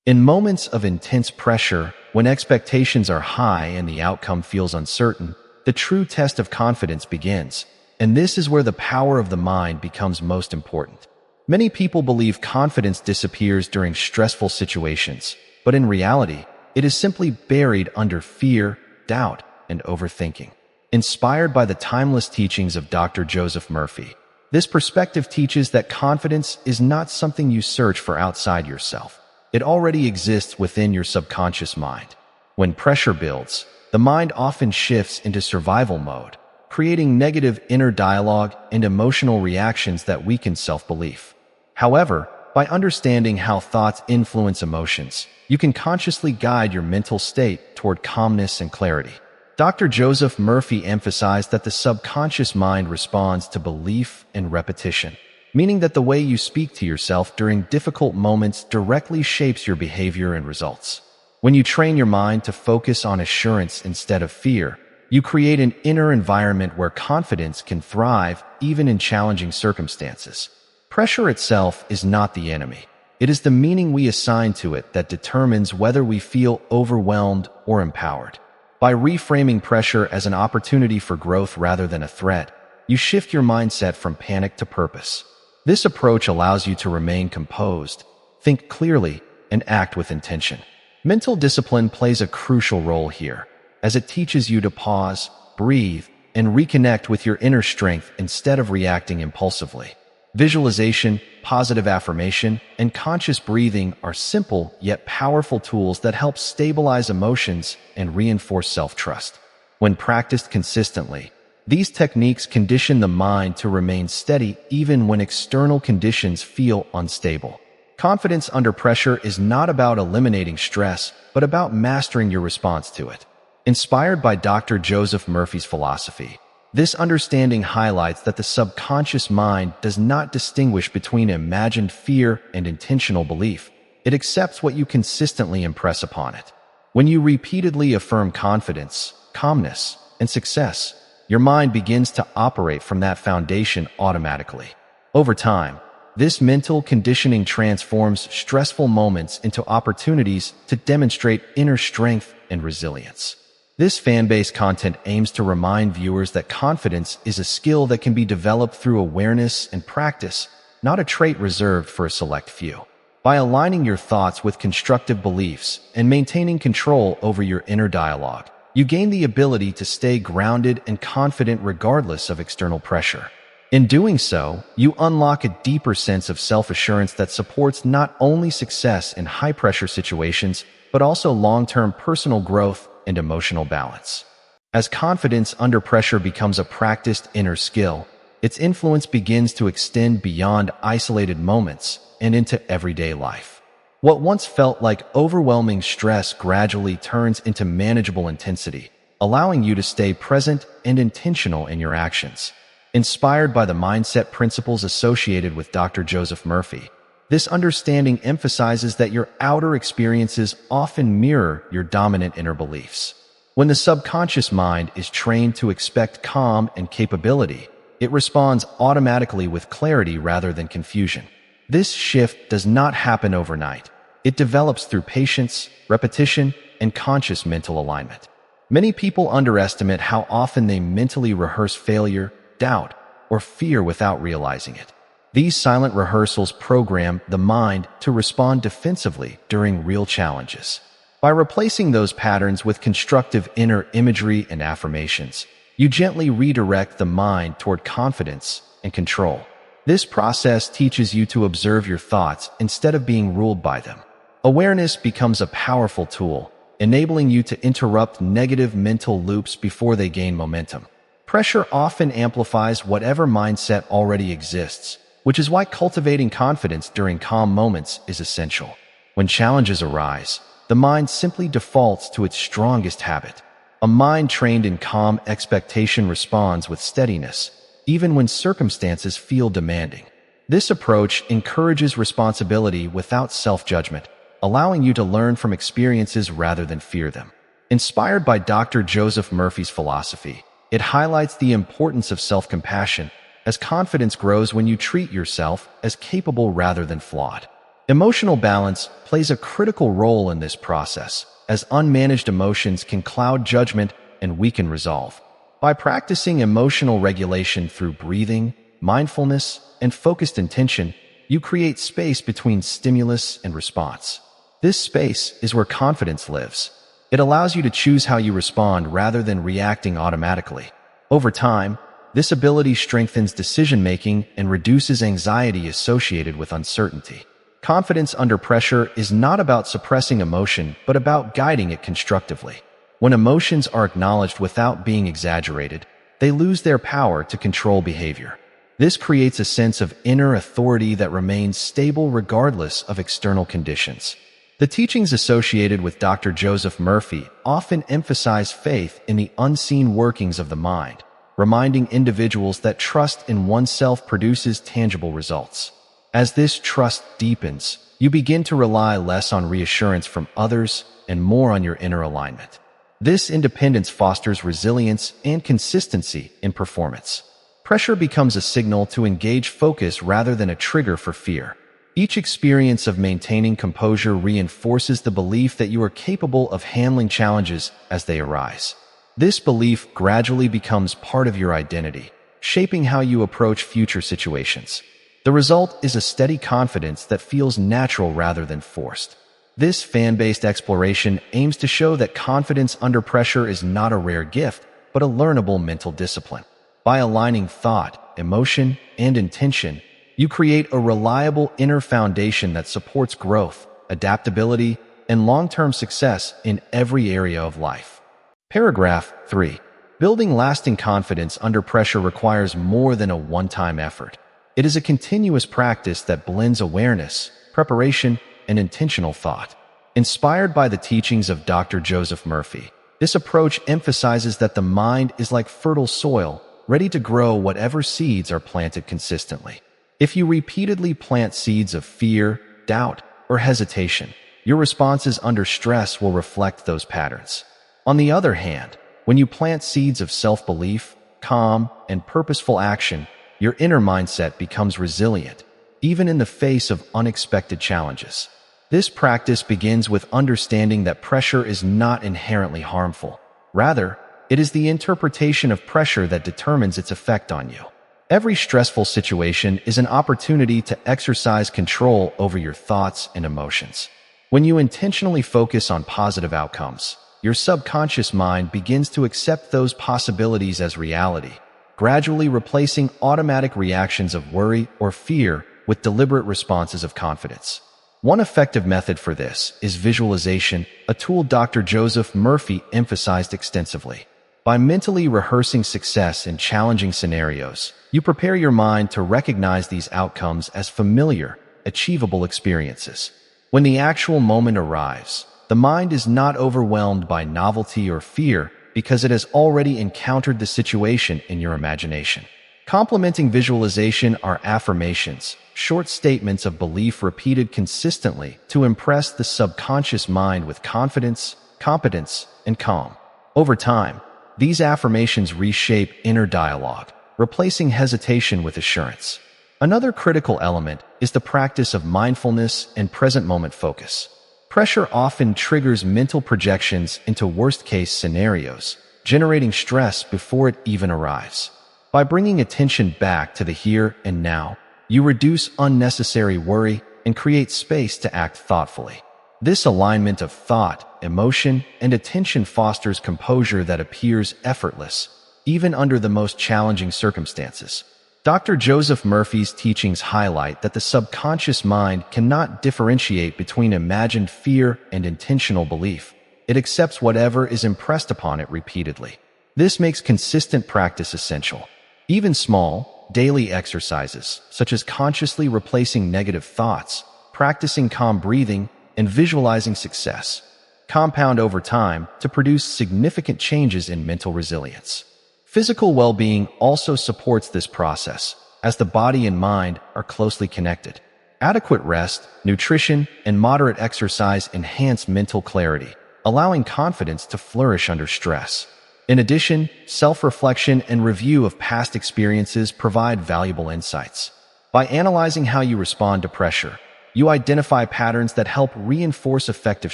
In moments of intense pressure, when expectations are high and the outcome feels uncertain, the true test of confidence begins. And this is where the power of the mind becomes most important. Many people believe confidence disappears during stressful situations, but in reality, it is simply buried under fear, doubt, and overthinking. Inspired by the timeless teachings of Dr. Joseph Murphy, this perspective teaches that confidence is not something you search for outside yourself. It already exists within your subconscious mind. When pressure builds, the mind often shifts into survival mode, creating negative inner dialogue and emotional reactions that weaken self-belief. However, by understanding how thoughts influence emotions, you can consciously guide your mental state toward calmness and clarity. Dr. Joseph Murphy emphasized that the subconscious mind responds to belief and repetition, meaning that the way you speak to yourself during difficult moments directly shapes your behavior and results. When you train your mind to focus on assurance instead of fear, you create an inner environment where confidence can thrive even in challenging circumstances. Pressure itself is not the enemy. It is the meaning we assign to it that determines whether we feel overwhelmed or empowered. By reframing pressure as an opportunity for growth rather than a threat, you shift your mindset from panic to purpose. This approach allows you to remain composed, think clearly, and act with intention. Mental discipline plays a crucial role here, as it teaches you to pause, breathe, and reconnect with your inner strength instead of reacting impulsively. Visualization, positive affirmation, and conscious breathing are simple yet powerful tools that help stabilize emotions and reinforce self-trust. When practiced consistently, these techniques condition the mind to remain steady even when external conditions feel unstable. Confidence under pressure is not about eliminating stress, but about mastering your response to it. Inspired by Dr. Joseph Murphy's philosophy, this understanding highlights that the subconscious mind does not distinguish between imagined fear and intentional belief. It accepts what you consistently impress upon it. When you repeatedly affirm confidence, calmness, and success, your mind begins to operate from that foundation automatically. Over time, this mental conditioning transforms stressful moments into opportunities to demonstrate inner strength and resilience. This fan-based content aims to remind viewers that confidence is a skill that can be developed through awareness and practice, not a trait reserved for a select few. By aligning your thoughts with constructive beliefs and maintaining control over your inner dialogue, you gain the ability to stay grounded and confident regardless of external pressure. In doing so, you unlock a deeper sense of self-assurance that supports not only success in high-pressure situations, but also long-term personal growth and emotional balance. As confidence under pressure becomes a practiced inner skill, its influence begins to extend beyond isolated moments and into everyday life. What once felt like overwhelming stress gradually turns into manageable intensity, allowing you to stay present and intentional in your actions. Inspired by the mindset principles associated with Dr. Joseph Murphy, this understanding emphasizes that your outer experiences often mirror your dominant inner beliefs. When the subconscious mind is trained to expect calm and capability, it responds automatically with clarity rather than confusion. This shift does not happen overnight. It develops through patience, repetition, and conscious mental alignment. Many people underestimate how often they mentally rehearse failure, doubt, or fear without realizing it. These silent rehearsals program the mind to respond defensively during real challenges. By replacing those patterns with constructive inner imagery and affirmations, you gently redirect the mind toward confidence and control. This process teaches you to observe your thoughts instead of being ruled by them. Awareness becomes a powerful tool, enabling you to interrupt negative mental loops before they gain momentum. Pressure often amplifies whatever mindset already exists, which is why cultivating confidence during calm moments is essential. When challenges arise, the mind simply defaults to its strongest habit. A mind trained in calm expectation responds with steadiness, even when circumstances feel demanding. This approach encourages responsibility without self-judgment, allowing you to learn from experiences rather than fear them. Inspired by Dr. Joseph Murphy's philosophy, it highlights the importance of self-compassion, as confidence grows when you treat yourself as capable rather than flawed. Emotional balance plays a critical role in this process, as unmanaged emotions can cloud judgment and weaken resolve. By practicing emotional regulation through breathing, mindfulness, and focused intention, you create space between stimulus and response. This space is where confidence lives. It allows you to choose how you respond rather than reacting automatically. Over time, this ability strengthens decision-making and reduces anxiety associated with uncertainty. Confidence under pressure is not about suppressing emotion, but about guiding it constructively. When emotions are acknowledged without being exaggerated, they lose their power to control behavior. This creates a sense of inner authority that remains stable regardless of external conditions. The teachings associated with Dr. Joseph Murphy often emphasize faith in the unseen workings of the mind, reminding individuals that trust in oneself produces tangible results. As this trust deepens, you begin to rely less on reassurance from others and more on your inner alignment. This independence fosters resilience and consistency in performance. Pressure becomes a signal to engage focus rather than a trigger for fear. Each experience of maintaining composure reinforces the belief that you are capable of handling challenges as they arise. This belief gradually becomes part of your identity, shaping how you approach future situations. The result is a steady confidence that feels natural rather than forced. This fan-based exploration aims to show that confidence under pressure is not a rare gift, but a learnable mental discipline. By aligning thought, emotion, and intention, you create a reliable inner foundation that supports growth, adaptability, and long-term success in every area of life. Paragraph 3. Building lasting confidence under pressure requires more than a one-time effort. It is a continuous practice that blends awareness, preparation, and intentional thought. Inspired by the teachings of Dr. Joseph Murphy, this approach emphasizes that the mind is like fertile soil, ready to grow whatever seeds are planted consistently. If you repeatedly plant seeds of fear, doubt, or hesitation, your responses under stress will reflect those patterns. On the other hand, when you plant seeds of self-belief, calm, and purposeful action, your inner mindset becomes resilient, even in the face of unexpected challenges. This practice begins with understanding that pressure is not inherently harmful. Rather, it is the interpretation of pressure that determines its effect on you. Every stressful situation is an opportunity to exercise control over your thoughts and emotions. When you intentionally focus on positive outcomes, your subconscious mind begins to accept those possibilities as reality, gradually replacing automatic reactions of worry or fear with deliberate responses of confidence. One effective method for this is visualization, a tool Dr. Joseph Murphy emphasized extensively. By mentally rehearsing success in challenging scenarios, you prepare your mind to recognize these outcomes as familiar, achievable experiences. When the actual moment arrives, the mind is not overwhelmed by novelty or fear because it has already encountered the situation in your imagination. Complementing visualization are affirmations, short statements of belief repeated consistently to impress the subconscious mind with confidence, competence, and calm. Over time, these affirmations reshape inner dialogue, replacing hesitation with assurance. Another critical element is the practice of mindfulness and present-moment focus. Pressure often triggers mental projections into worst-case scenarios, generating stress before it even arrives. By bringing attention back to the here and now, you reduce unnecessary worry and create space to act thoughtfully. This alignment of thought, emotion, and attention fosters composure that appears effortless, even under the most challenging circumstances. Dr. Joseph Murphy's teachings highlight that the subconscious mind cannot differentiate between imagined fear and intentional belief. It accepts whatever is impressed upon it repeatedly. This makes consistent practice essential. Even small, daily exercises, such as consciously replacing negative thoughts, practicing calm breathing, and visualizing success, compound over time to produce significant changes in mental resilience. Physical well-being also supports this process, as the body and mind are closely connected. Adequate rest, nutrition, and moderate exercise enhance mental clarity, allowing confidence to flourish under stress. In addition, self-reflection and review of past experiences provide valuable insights. By analyzing how you respond to pressure, You identify patterns that help reinforce effective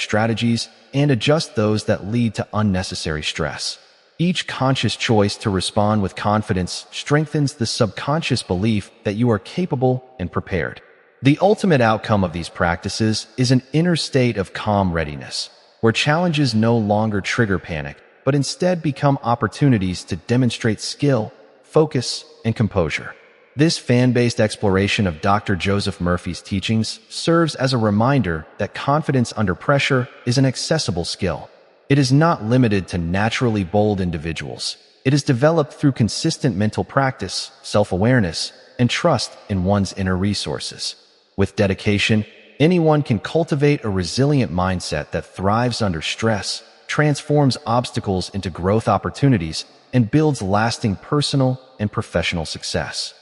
strategies and adjust those that lead to unnecessary stress. Each conscious choice to respond with confidence strengthens the subconscious belief that you are capable and prepared. The ultimate outcome of these practices is an inner state of calm readiness, where challenges no longer trigger panic, but instead become opportunities to demonstrate skill, focus, and composure. This fan-based exploration of Dr. Joseph Murphy's teachings serves as a reminder that confidence under pressure is an accessible skill. It is not limited to naturally bold individuals. It is developed through consistent mental practice, self-awareness, and trust in one's inner resources. With dedication, anyone can cultivate a resilient mindset that thrives under stress, transforms obstacles into growth opportunities, and builds lasting personal and professional success.